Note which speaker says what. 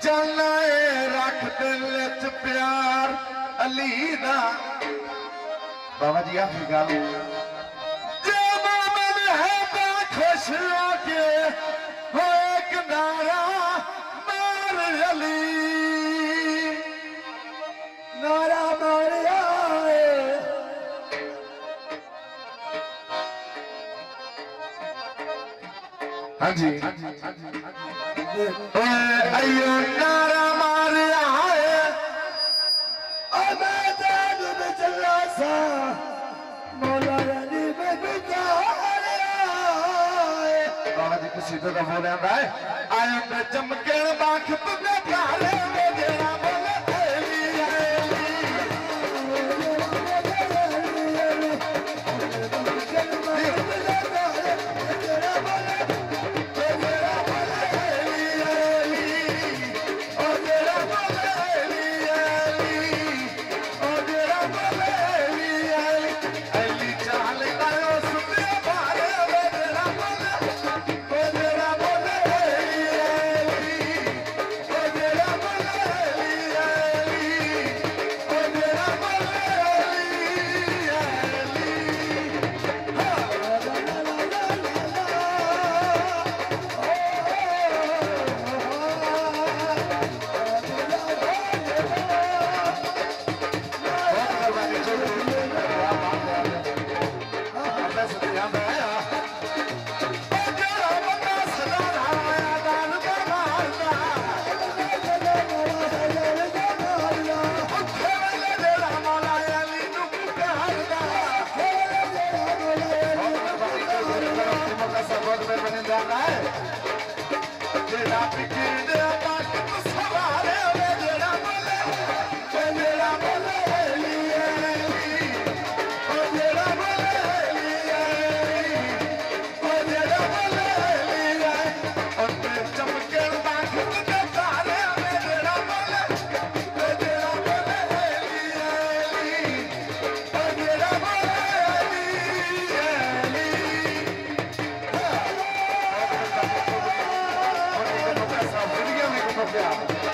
Speaker 1: चलना है रख दिल च प्यार अली दा। बाबा जी आखिर गल जब मन है तो खुश होके हो एक नारा मार अली नारा मारिया। हाँ जी अयो नारा मारिया है मैं जान में चला सा मौला अली में बाबा जी किसी तो बोल रहा है आयो मैं चमके बाख तुझे प्यारे में देना बोले Yeah.